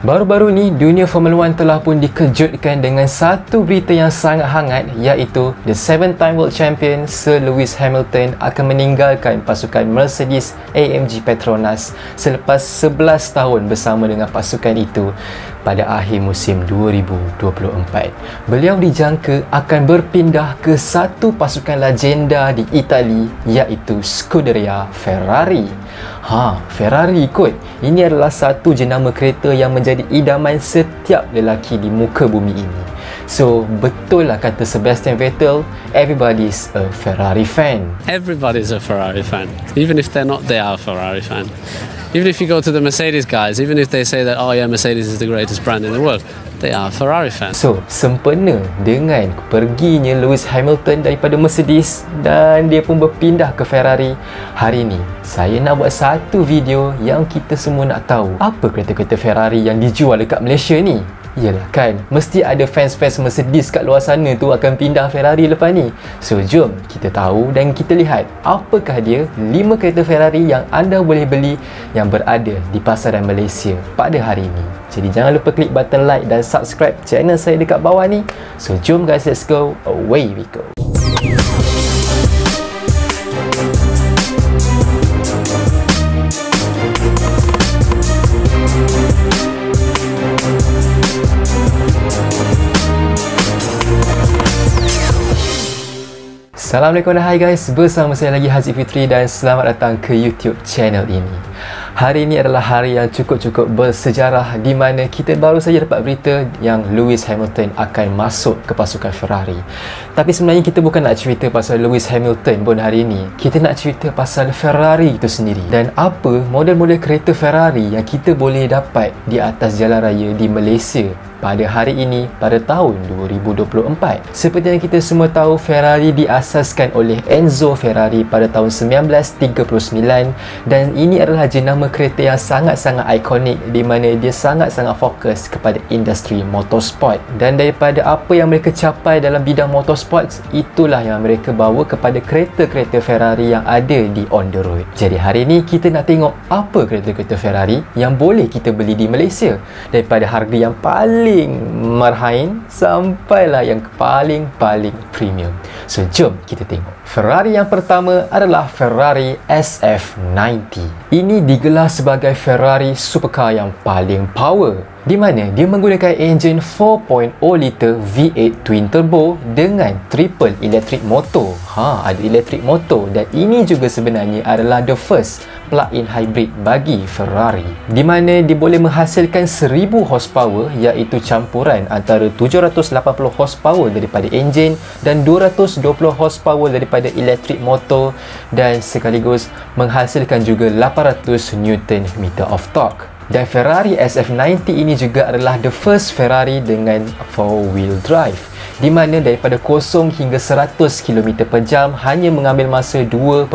Baru-baru ni, dunia Formula 1 telah pun dikejutkan dengan satu berita yang sangat hangat, iaitu the 7-time world champion Sir Lewis Hamilton akan meninggalkan pasukan Mercedes-AMG Petronas selepas 11 tahun bersama dengan pasukan itu pada akhir musim 2024. Beliau dijangka akan berpindah ke satu pasukan legenda di Itali, iaitu Scuderia Ferrari. Ferrari kot. Ini adalah satu jenama kereta yang menjadi idaman setiap lelaki di muka bumi ini. So, betul lah kata Sebastian Vettel, everybody's a Ferrari fan. Everybody's a Ferrari fan. Even if they're not, they are a Ferrari fan. Even if you go to the Mercedes guys, even if they say that, oh yeah, Mercedes is the greatest brand in the world, they are Ferrari fans. So, sempena dengan perginya Lewis Hamilton daripada Mercedes dan dia pun berpindah ke Ferrari, hari ni saya nak buat satu video yang kita semua nak tahu apa kereta-kereta Ferrari yang dijual dekat Malaysia ni. Yalah kan, mesti ada fans-fans Mercedes kat luar sana tu akan pindah Ferrari lepas ni. So jom kita tahu dan kita lihat apakah dia 5 kereta Ferrari yang anda boleh beli yang berada di pasaran Malaysia pada hari ini. Jadi jangan lupa klik button like dan subscribe channel saya dekat bawah ni. So jom guys, let's go, away we go. Assalamualaikum dan hai guys, bersama saya lagi Haziq Fitri dan selamat datang ke YouTube channel ini. Hari ini adalah hari yang cukup bersejarah di mana kita baru saja dapat berita yang Lewis Hamilton akan masuk ke pasukan Ferrari. Tapi sebenarnya kita bukan nak cerita pasal Lewis Hamilton pun hari ini. Kita nak cerita pasal Ferrari itu sendiri dan apa model-model kereta Ferrari yang kita boleh dapat di atas jalan raya di Malaysia pada hari ini, pada tahun 2024. Seperti yang kita semua tahu, Ferrari diasaskan oleh Enzo Ferrari pada tahun 1939 dan ini adalah jenama kereta yang sangat-sangat ikonik di mana dia sangat-sangat fokus kepada industri motorsport. Dan daripada apa yang mereka capai dalam bidang motorsport, itulah yang mereka bawa kepada kereta-kereta Ferrari yang ada di on the road. Jadi hari ini kita nak tengok apa kereta-kereta Ferrari yang boleh kita beli di Malaysia daripada harga yang paling marhain sampailah yang paling premium. So jom kita tengok. Ferrari yang pertama adalah Ferrari SF90. Ini digelar sebagai Ferrari supercar yang paling power, di mana dia menggunakan enjin 4.0 liter V8 twin turbo dengan triple electric motor. Ada electric motor dan ini juga sebenarnya adalah the first plug-in hybrid bagi Ferrari, di mana dia boleh menghasilkan 1000 horsepower, iaitu campuran antara 780 horsepower daripada enjin dan 220 horsepower daripada electric motor, dan sekaligus menghasilkan juga 800 Nm of torque. Dan Ferrari SF90 ini juga adalah the first Ferrari dengan 4-wheel drive, di mana daripada 0 hingga 100 km per jam hanya mengambil masa 2.5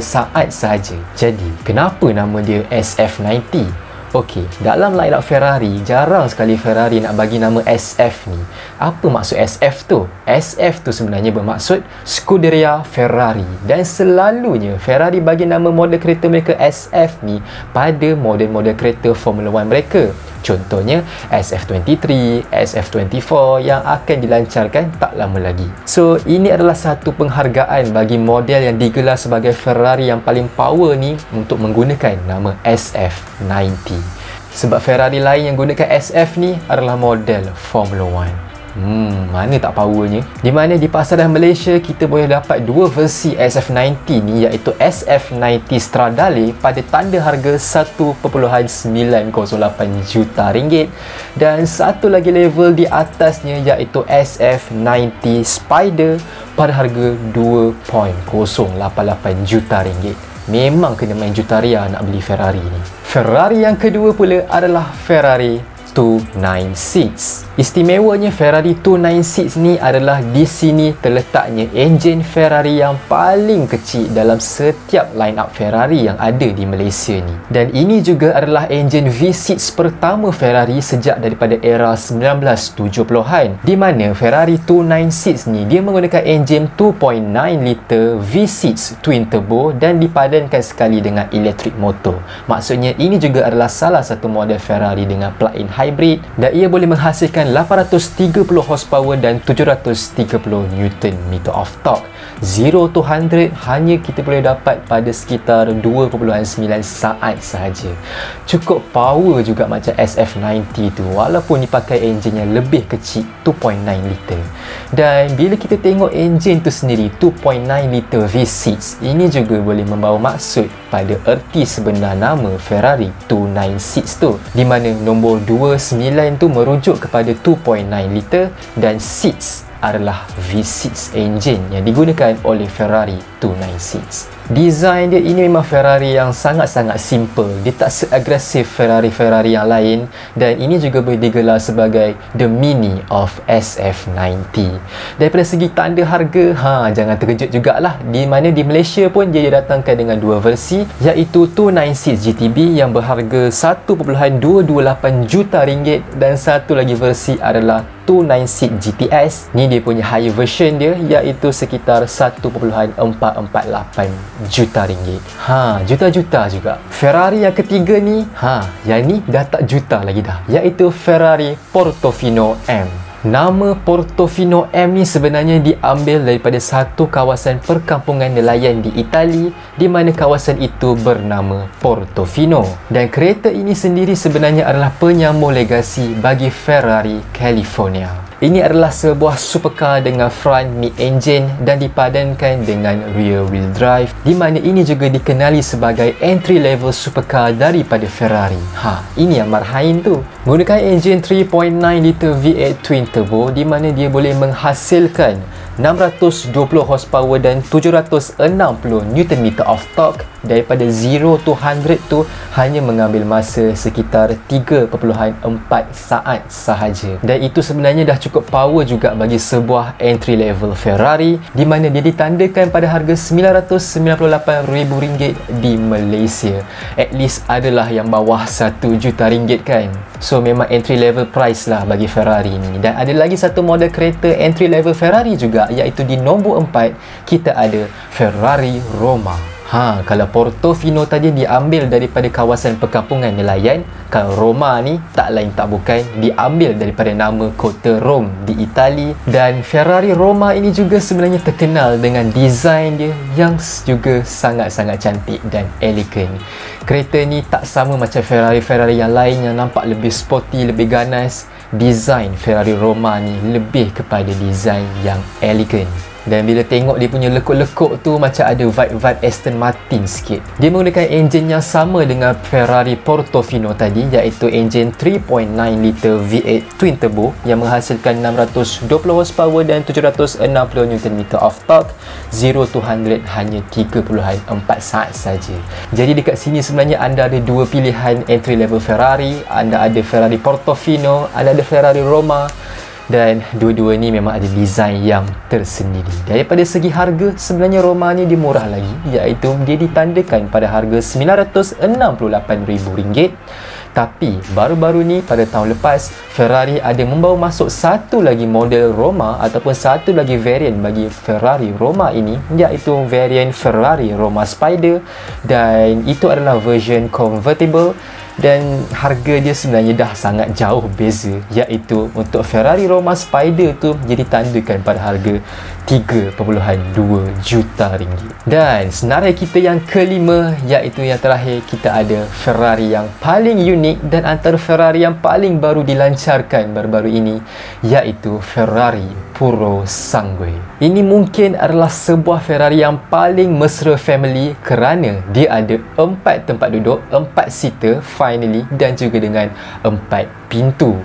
saat sahaja. Jadi, kenapa nama dia SF90? Okey, dalam line up Ferrari, jarang sekali Ferrari nak bagi nama SF ni. Apa maksud SF tu? SF tu sebenarnya bermaksud Scuderia Ferrari, dan selalunya Ferrari bagi nama model kereta mereka SF ni pada model-model kereta Formula 1 mereka. Contohnya SF23, SF24 yang akan dilancarkan tak lama lagi. So, ini adalah satu penghargaan bagi model yang digelar sebagai Ferrari yang paling power ni untuk menggunakan nama SF90. Sebab Ferrari lain yang gunakan SF ni adalah model Formula 1. Mana tak powernya? Di mana di pasaran Malaysia kita boleh dapat dua versi SF90 ni, iaitu SF90 Stradale pada tanda harga 1.908 juta ringgit, dan satu lagi level di atasnya iaitu SF90 Spider pada harga 2.088 juta ringgit. Memang kena main jutaria nak beli Ferrari ni. Ferrari yang kedua pula adalah Ferrari 296. Istimewanya Ferrari 296 ni adalah di sini terletaknya enjin Ferrari yang paling kecil dalam setiap line up Ferrari yang ada di Malaysia ni. Dan ini juga adalah enjin V6 pertama Ferrari sejak daripada era 1970-an, di mana Ferrari 296 ni dia menggunakan enjin 2.9 liter V6 twin turbo dan dipadankan sekali dengan elektrik motor. Maksudnya ini juga adalah salah satu model Ferrari dengan plug-in hybrid dan ia boleh menghasilkan 830 horsepower dan 730 Nm of torque. 0 to 100 hanya kita boleh dapat pada sekitar 2.9 saat sahaja. Cukup power juga macam SF90 tu, walaupun dipakai enjin yang lebih kecil 2.9 liter. Dan bila kita tengok enjin tu sendiri 2.9 liter V6, ini juga boleh membawa maksud pada erti sebenar nama Ferrari 296 tu, di mana nombor 29 tu merujuk kepada 2.9 liter dan 6 adalah V6 engine yang digunakan oleh Ferrari 296. Design dia ini memang Ferrari yang sangat-sangat simple. Dia tak seagresif Ferrari-Ferrari yang lain, dan ini juga boleh digelar sebagai the Mini of SF90. Daripada segi tanda harga, jangan terkejut jugalah, di mana di Malaysia pun dia didatangkan dengan dua versi, iaitu 296 GTB yang berharga 1.228 juta ringgit dan satu lagi versi adalah 296 GTS. Ni dia punya higher version dia, iaitu sekitar 1.448 juta ringgit. Juta-juta juga. Ferrari yang ketiga ni, yang ni dah tak juta lagi dah, iaitu Ferrari Portofino M. Nama Portofino M ni sebenarnya diambil daripada satu kawasan perkampungan nelayan di Itali, di mana kawasan itu bernama Portofino. Dan kereta ini sendiri sebenarnya adalah penyambung legasi bagi Ferrari California. Ini adalah sebuah supercar dengan front mid-engine dan dipadankan dengan rear wheel drive, di mana ini juga dikenali sebagai entry level supercar daripada Ferrari. Ini yang marhain tu. Menggunakan enjin 3.9 liter V8 twin turbo, di mana dia boleh menghasilkan 620 horsepower dan 760 Nm of torque. Daripada 0 to 100 tu hanya mengambil masa sekitar 3.4 saat sahaja. Dan itu sebenarnya dah cukup power juga bagi sebuah entry level Ferrari, di mana dia ditandakan pada harga RM998,000 di Malaysia. At least adalah yang bawah RM1 juta kan. So memang entry level price lah bagi Ferrari ni. Dan ada lagi satu model kereta entry level Ferrari juga, iaitu di nombor 4 kita ada Ferrari Roma. Kalau Portofino tadi diambil daripada kawasan perkampungan nelayan, kalau Roma ni tak lain tak bukan diambil daripada nama kota Rome di Itali. Dan Ferrari Roma ini juga sebenarnya terkenal dengan desain dia yang juga sangat-sangat cantik dan elegan. Kereta ni tak sama macam Ferrari-Ferrari yang lain yang nampak lebih sporty, lebih ganas. Desain Ferrari Roma ni lebih kepada desain yang elegan. Dan bila tengok dia punya lekuk-lekuk tu, macam ada vibe-vibe Aston Martin sikit. Dia menggunakan enjin yang sama dengan Ferrari Portofino tadi, iaitu enjin 3.9 liter V8 twin turbo yang menghasilkan 620 horsepower dan 760 Nm of torque. 0 to 100 hanya 3.4 saat saja. Jadi dekat sini sebenarnya anda ada dua pilihan entry level Ferrari. Anda ada Ferrari Portofino, anda ada Ferrari Roma. Dan dua-dua ni memang ada desain yang tersendiri. Daripada segi harga, sebenarnya Roma ni dia murah lagi, iaitu dia ditandakan pada harga RM968,000. Tapi baru-baru ni pada tahun lepas, Ferrari ada membawa masuk satu lagi model Roma ataupun satu lagi variant bagi Ferrari Roma ini, iaitu variant Ferrari Roma Spider, dan itu adalah version convertible. Dan harga dia sebenarnya dah sangat jauh beza, iaitu untuk Ferrari Roma Spider tu jadi ditandakan pada harga RM3.2 juta. Dan senarai kita yang kelima, iaitu yang terakhir, kita ada Ferrari yang paling unik dan antara Ferrari yang paling baru dilancarkan baru-baru ini, iaitu Ferrari Purosangue. Ini mungkin adalah sebuah Ferrari yang paling mesra family kerana dia ada 4 tempat duduk, 4 seater finally, dan juga dengan 4 pintu.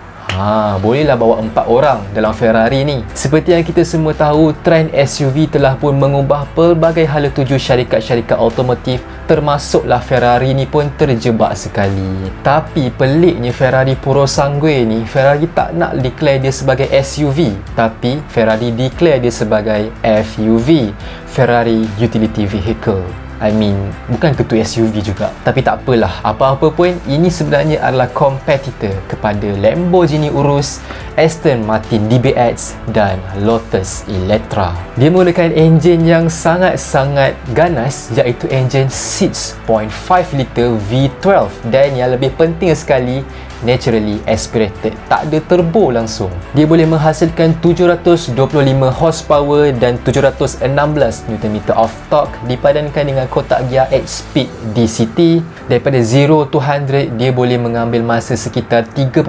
Bolehlah bawa 4 orang dalam Ferrari ni. Seperti yang kita semua tahu, trend SUV telah pun mengubah pelbagai hala tuju syarikat-syarikat automotif, termasuklah Ferrari ni pun terjebak sekali. Tapi peliknya Ferrari Purosangue ni, Ferrari tak nak declare dia sebagai SUV, tapi Ferrari declare dia sebagai FUV, Ferrari Utility Vehicle. Bukan ketua SUV juga. Tapi tak apalah, apa-apa pun, ini sebenarnya adalah kompetitor kepada Lamborghini Urus, Aston Martin DBX dan Lotus Eletre. Dia menggunakan enjin yang sangat-sangat ganas, iaitu enjin 6.5 liter V12, dan yang lebih penting sekali, naturally aspirated, tak ada turbo langsung. Dia boleh menghasilkan 725 horsepower dan 716 Nm of torque dipadankan dengan kotak gear 8-speed DCT. Daripada 0 to 100 dia boleh mengambil masa sekitar 3.3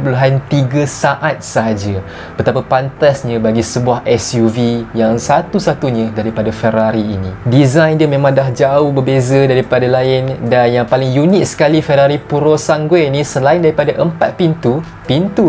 saat sahaja. Betapa pantasnya bagi sebuah SUV yang satu-satunya daripada Ferrari ini. Design dia memang dah jauh berbeza daripada lain, dan yang paling unik sekali Ferrari Purosangue ni, selain daripada 4 pintu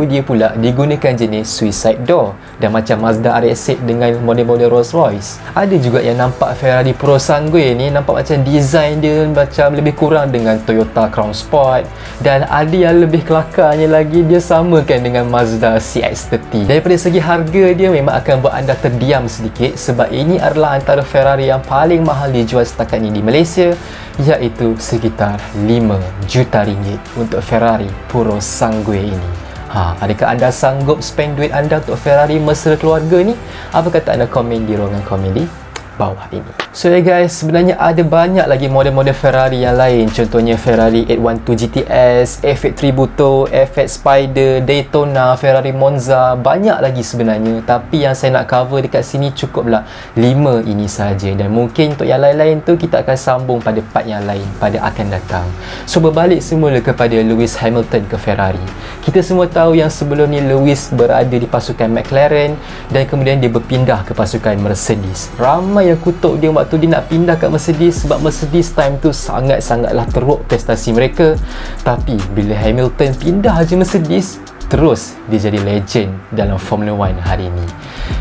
dia pula digunakan jenis suicide door, dan macam Mazda RX-8 dengan model-model Rolls-Royce. Ada juga yang nampak Ferrari Purosangue ni nampak macam design dia macam lebih kurang dengan Toyota Crown Sport, dan ada yang lebih kelakarnya lagi, dia samakan dengan Mazda CX-30. Daripada segi harga, dia memang akan buat anda terdiam sedikit, sebab ini adalah antara Ferrari yang paling mahal dijual setakat ini di Malaysia, iaitu sekitar 5 juta ringgit untuk Ferrari Purosangue ini. Adakah anda sanggup spend duit anda untuk Ferrari mesra keluarga ni? Apa kata anda komen di ruangan komen di bawah ini. So guys, sebenarnya ada banyak lagi model-model Ferrari yang lain. Contohnya Ferrari 812 GTS, F8 Tributo, F8 Spider, Daytona, Ferrari Monza. Banyak lagi sebenarnya, tapi yang saya nak cover dekat sini cukuplah 5 ini sahaja. Dan mungkin untuk yang lain-lain tu kita akan sambung pada part yang lain pada akan datang. So berbalik semula kepada Lewis Hamilton ke Ferrari. Kita semua tahu yang sebelum ni Lewis berada di pasukan McLaren, dan kemudian dia berpindah ke pasukan Mercedes. Ramai yang kutuk dia waktu dia nak pindah kat Mercedes, sebab Mercedes time tu sangat-sangatlah teruk prestasi mereka. Tapi bila Hamilton pindah je Mercedes, terus dia jadi legend dalam Formula 1 hari ini.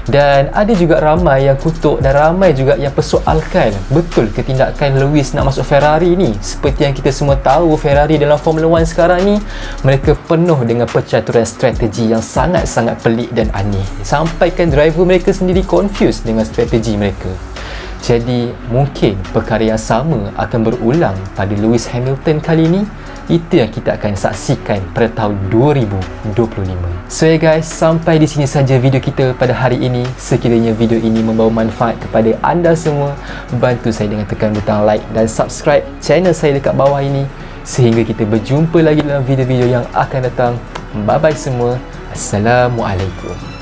Dan ada juga ramai yang kutuk dan ramai juga yang persoalkan betul ke tindakan Lewis nak masuk Ferrari ni. Seperti yang kita semua tahu, Ferrari dalam Formula 1 sekarang ni, mereka penuh dengan percaturan strategi yang sangat-sangat pelik dan aneh, sampaikan driver mereka sendiri confused dengan strategi mereka. Jadi mungkin perkara yang sama akan berulang pada Lewis Hamilton kali ini. Itu yang kita akan saksikan pada tahun 2025. So guys, sampai di sini saja video kita pada hari ini. Sekiranya video ini membawa manfaat kepada anda semua, bantu saya dengan tekan butang like dan subscribe channel saya dekat bawah ini. Sehingga kita berjumpa lagi dalam video-video yang akan datang. Bye bye semua. Assalamualaikum.